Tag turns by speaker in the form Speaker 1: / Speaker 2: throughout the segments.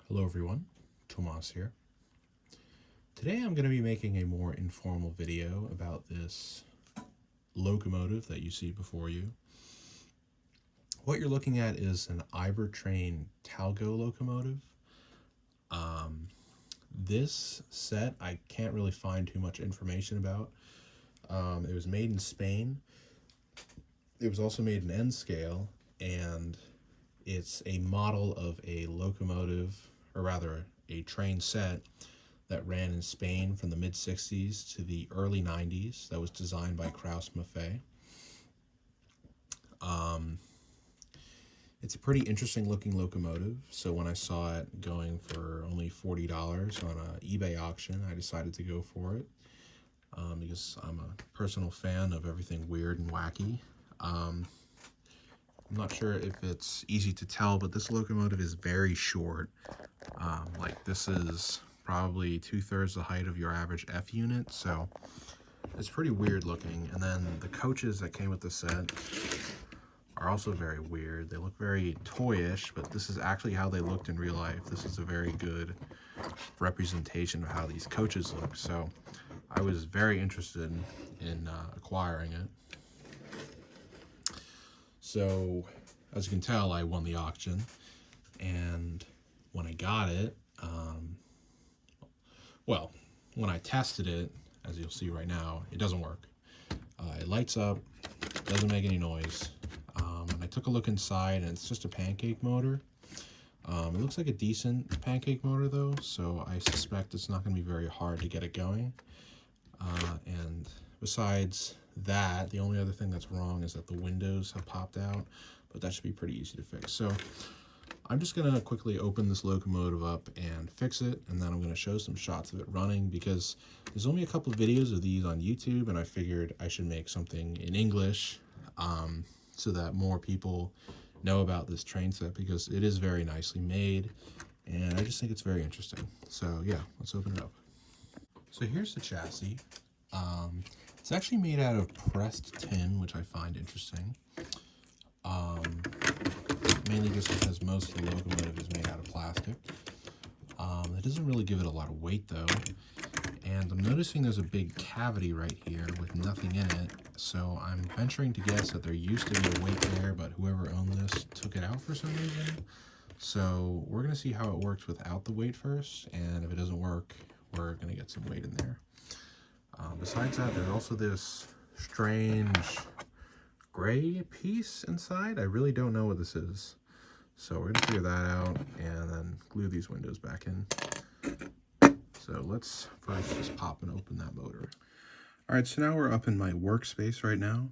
Speaker 1: Hello everyone, Tomas here. Today I'm going to be making a more informal video about this locomotive that you see before you. What you're looking at is an Ibertren Talgo locomotive. This set I can't really find too much information about. It was made in Spain. It was also made in N scale, and it's a model of a locomotive, or rather a train set that ran in Spain from the mid-60s to the early 90s. That was designed by Kraus Maffei. It's a pretty interesting looking locomotive, so when I saw it going for only $40 on an eBay auction, I decided to go for it because I'm a personal fan of everything weird and wacky. I'm not sure if it's easy to tell, but this locomotive is very short. This is probably 2/3 the height of your average F unit, so it's pretty weird looking. And then the coaches that came with the set are also very weird. They look very toyish, but this is actually how they looked in real life. This is a very good representation of how these coaches look, so I was very interested in acquiring it. So as you can tell, I won the auction, and when I got it, when I tested it, as you'll see right now, it doesn't work. It lights up, doesn't make any noise. And I took a look inside, and it's just a pancake motor. It looks like a decent pancake motor though, so I suspect it's not going to be very hard to get it going. And besides that, the only other thing that's wrong is that the windows have popped out, but that should be pretty easy to fix. So I'm just going to quickly open this locomotive up and fix it, and then I'm going to show some shots of it running, because there's only a couple of videos of these on YouTube, and I figured I should make something in English so that more people know about this train set, because it is very nicely made, and I just think it's very interesting. So yeah, let's open it up. So here's the chassis. It's actually made out of pressed tin, which I find interesting. Mainly just because most of the locomotive is made out of plastic. It doesn't really give it a lot of weight though. And I'm noticing there's a big cavity right here with nothing in it. So I'm venturing to guess that there used to be a weight there, but whoever owned this took it out for some reason. So we're gonna see how it works without the weight first. And if it doesn't work, we're gonna get some weight in there. Besides that, there's also this strange gray piece inside. I really don't know what this is. So we're gonna figure that out and then glue these windows back in. So let's first just pop and open that motor. All right, so now we're up in my workspace right now.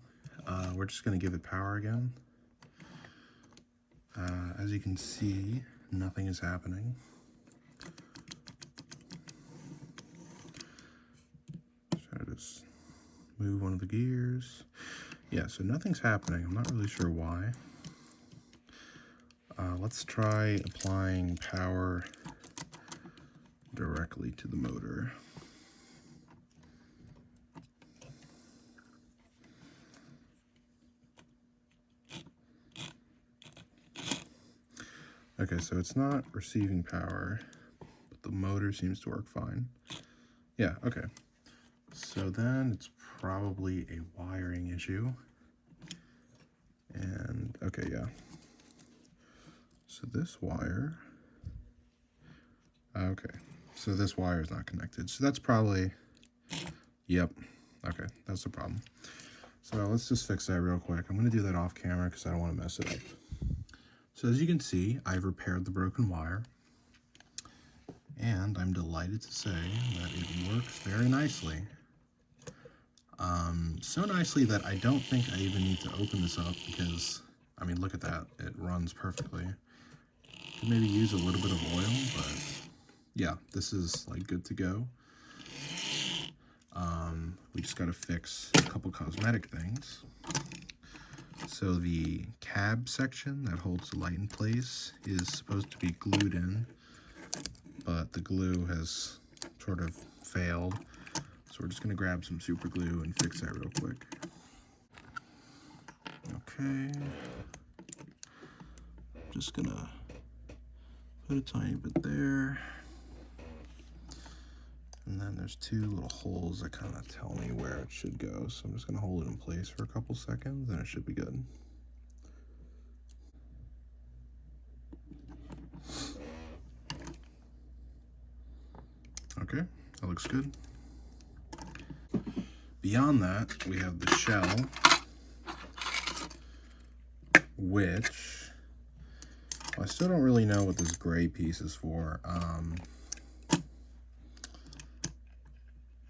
Speaker 1: We're just gonna give it power again. As you can see, nothing is happening. Try to just move one of the gears. Yeah, so nothing's happening. I'm not really sure why. Let's try applying power directly to the motor. Okay, so it's not receiving power, but the motor seems to work fine. Yeah, okay. So then it's probably a wiring issue. And, okay, yeah. So this wire, okay, so this wire is not connected. So that's probably, yep, okay, that's the problem. So let's just fix that real quick. I'm gonna do that off camera because I don't wanna mess it up. So as you can see, I've repaired the broken wire, and I'm delighted to say that it works very nicely. So nicely that I don't think I even need to open this up, because, I mean, look at that, it runs perfectly. Could maybe use a little bit of oil, but yeah, this is like good to go. We just got to fix a couple cosmetic things. So the cab section that holds the light in place is supposed to be glued in, but the glue has sort of failed. So we're just going to grab some super glue and fix that real quick. Okay. Just going to put a tiny bit there. And then there's two little holes that kind of tell me where it should go. So I'm just going to hold it in place for a couple seconds and it should be good. Okay, that looks good. Beyond that, we have the shell, which I still don't really know what this gray piece is for.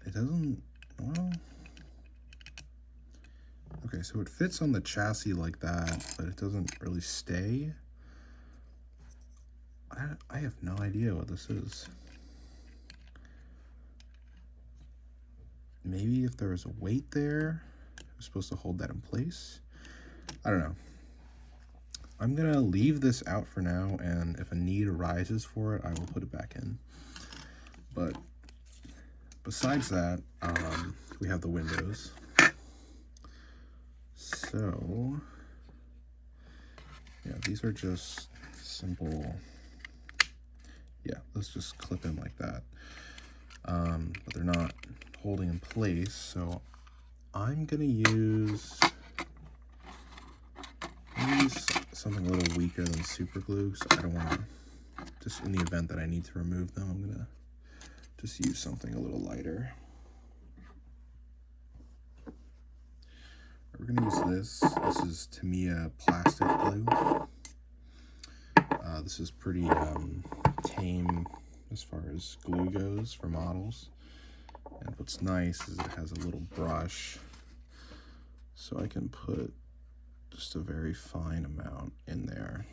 Speaker 1: It doesn't, well, okay, so it fits on the chassis like that, but it doesn't really stay. I have no idea what this is. Maybe if there was a weight there, it was supposed to hold that in place. I don't know. I'm gonna leave this out for now, and if a need arises for it, I will put it back in. But besides that, we have the windows. So, yeah, these are just simple, yeah, let's just clip in like that. But they're not holding in place, so I'm gonna use something a little weaker than super glue, so I don't want to, just in the event that I need to remove them, I'm gonna just use something a little lighter. We're gonna use this. This is Tamiya plastic glue. This is pretty tame as far as glue goes for models. And what's nice is it has a little brush, so I can put just a very fine amount in there.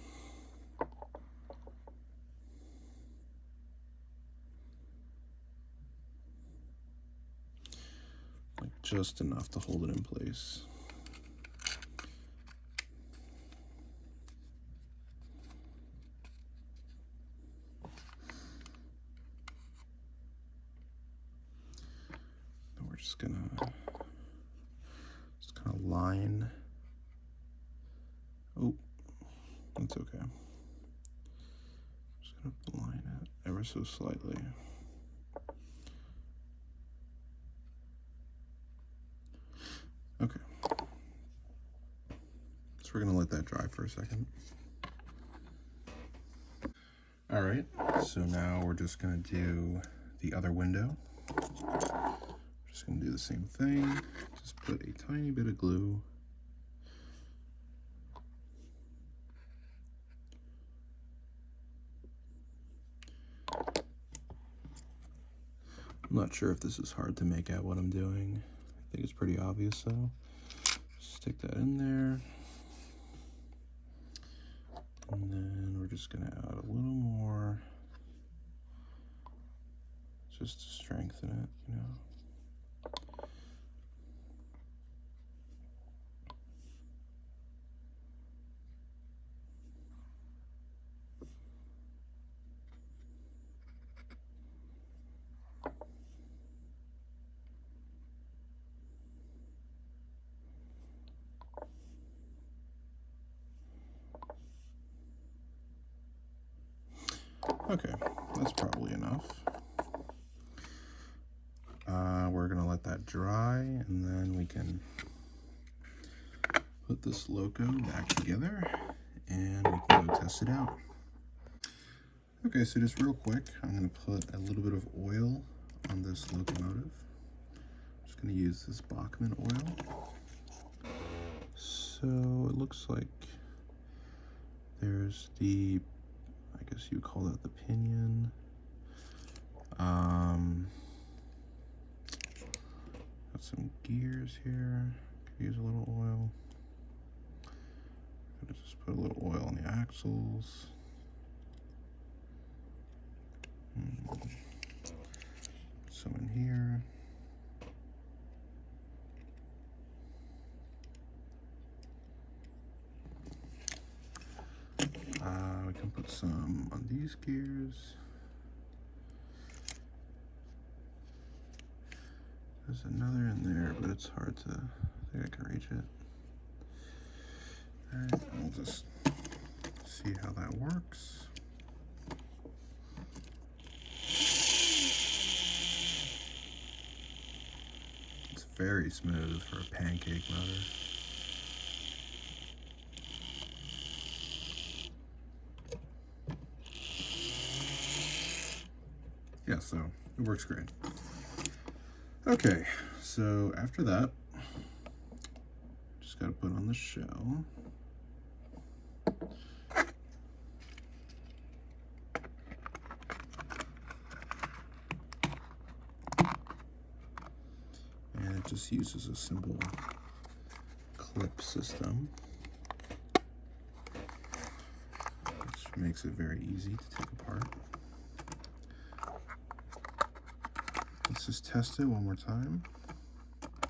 Speaker 1: Like just enough to hold it in place. And we're just gonna kind of line. Oh, that's okay. Just gonna line it ever so slightly. Okay. So we're gonna let that dry for a second. All right, so now we're just gonna do the other window. Just gonna do the same thing. Just put a tiny bit of glue. I'm not sure if this is hard to make out what I'm doing. I think it's pretty obvious though. Stick that in there. And then we're just gonna add a little more just to strengthen it, you know. Okay, that's probably enough. We're gonna let that dry, and then we can put this loco back together, and we can go test it out. Okay, so just real quick, I'm gonna put a little bit of oil on this locomotive. I'm just gonna use this Bachmann oil. So it looks like there's the, I guess you would call that the pinion. Got some gears here. Could use a little oil. Gonna just put a little oil on the axles. Some in here. We can put some on these gears. There's another in there, but it's hard to, I think I can reach it. All right, we'll just see how that works. very smooth for a pancake motor. Yeah, so it works great. Okay, so after that, just gotta put on the shell. And it just uses a simple clip system, which makes it very easy to take apart. Let's just test it one more time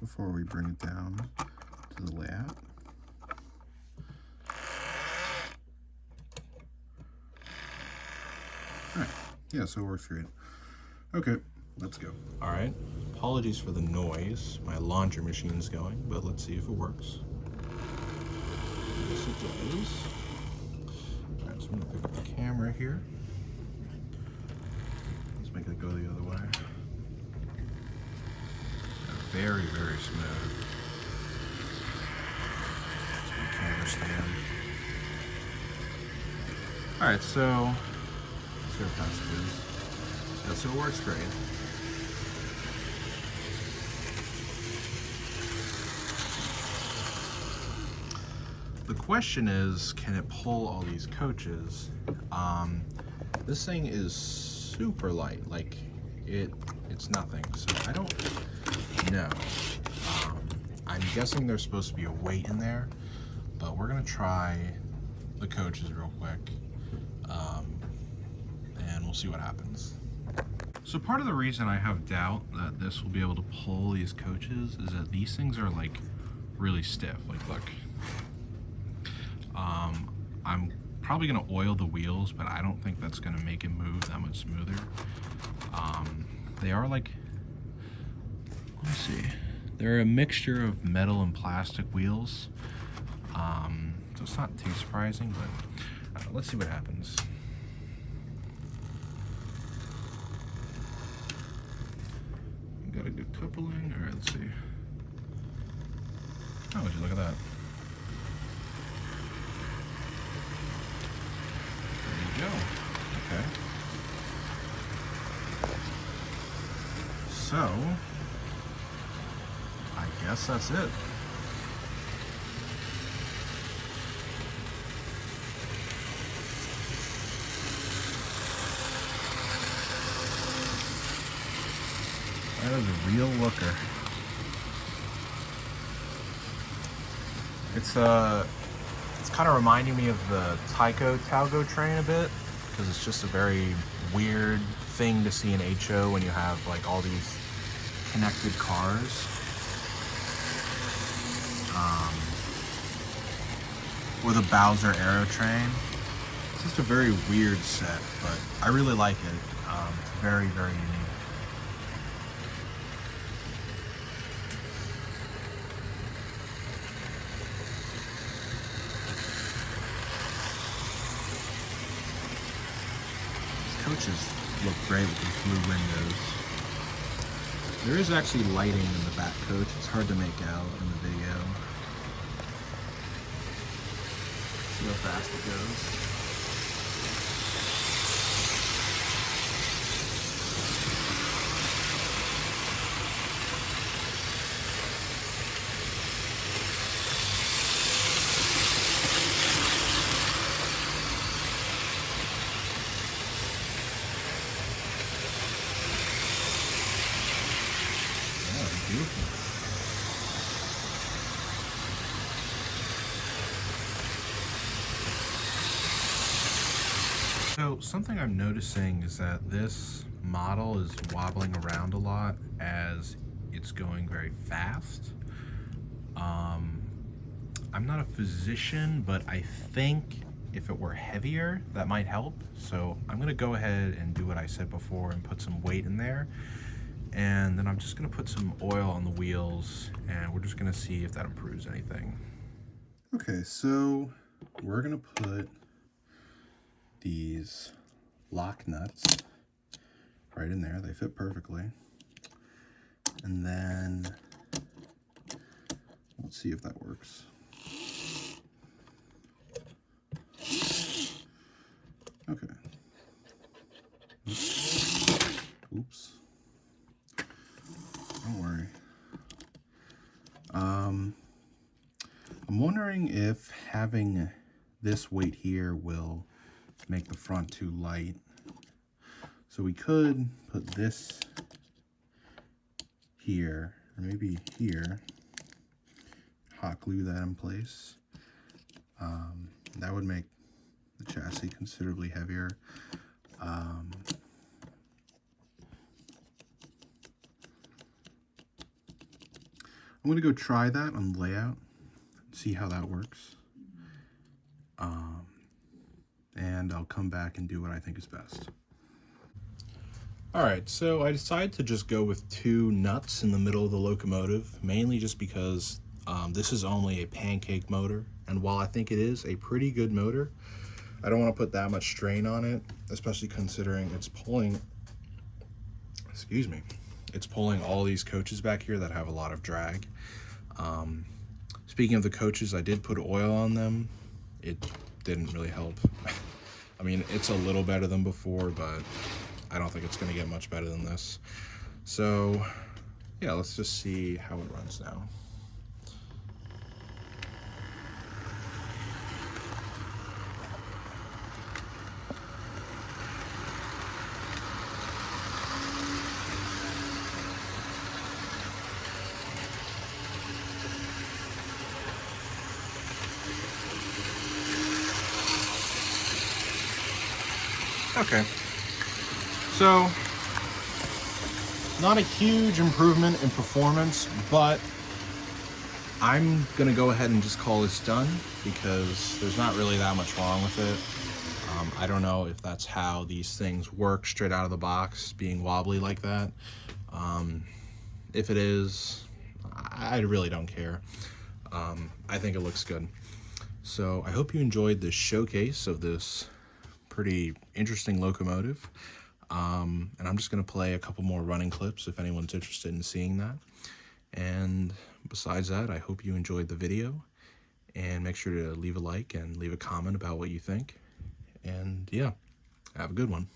Speaker 1: before we bring it down to the layout. All right, yeah, so it works great. Okay, let's go. All right, apologies for the noise. My laundry machine's going, but let's see if it works. Yes, it does. All right, so I'm gonna pick up the camera here. Let's make it go the other way. Very, very smooth. Camera stand. All right, so let's see how fast it is. Yeah, so it works great. The question is, can it pull all these coaches? This thing is super light. Like it's nothing. So I don't know. I'm guessing there's supposed to be a weight in there, but we're gonna try the coaches real quick, and we'll see what happens. So part of the reason I have doubt that this will be able to pull these coaches is that these things are like really stiff. Like look, I'm probably gonna oil the wheels, but I don't think that's gonna make it move that much smoother. They are like, let's see, they're a mixture of metal and plastic wheels. So it's not too surprising, but let's see what happens. Got a good coupling. All right, let's see. Oh, would you look at that? There you go. Okay. So, I guess that's it. That is a real looker. It's kind of reminding me of the Talgo train a bit, because it's just a very weird thing to see in HO when you have like all these connected cars. With a Bowser Aero train. It's just a very weird set, but I really like it. It's very, very unique. Coaches look great with these blue windows. There is actually lighting in the back coach. It's hard to make out in the video. See how fast it goes. Beautiful. So something I'm noticing is that this model is wobbling around a lot as it's going very fast. I'm not a physician, but I think if it were heavier, that might help. So I'm gonna go ahead and do what I said before and put some weight in there. And then I'm just gonna put some oil on the wheels and we're just gonna see if that improves anything. Okay, so we're gonna put these lock nuts right in there. They fit perfectly. And then Let's see if that works. Okay. Oops. Don't worry. I'm wondering if having this weight here will make the front too light. So we could put this here, or maybe here, hot glue that in place. That would make the chassis considerably heavier. I'm going to go try that on layout, see how that works. And I'll come back and do what I think is best. Alright, so I decided to just go with 2 nuts in the middle of the locomotive, mainly just because this is only a pancake motor, and while I think it is a pretty good motor, I don't want to put that much strain on it, especially considering it's pulling, it's pulling all these coaches back here that have a lot of drag. Speaking of the coaches, I did put oil on them. It didn't really help. I mean, it's a little better than before, but I don't think it's going to get much better than this. So, yeah, let's just see how it runs now. Okay, so not a huge improvement in performance, but I'm gonna go ahead and just call this done because there's not really that much wrong with it. I don't know if that's how these things work straight out of the box, being wobbly like that. If it is, I really don't care. I think it looks good. So I hope you enjoyed this showcase of this pretty interesting locomotive. And I'm just going to play a couple more running clips if anyone's interested in seeing that. And besides that, I hope you enjoyed the video, and make sure to leave a like and leave a comment about what you think. And yeah, have a good one.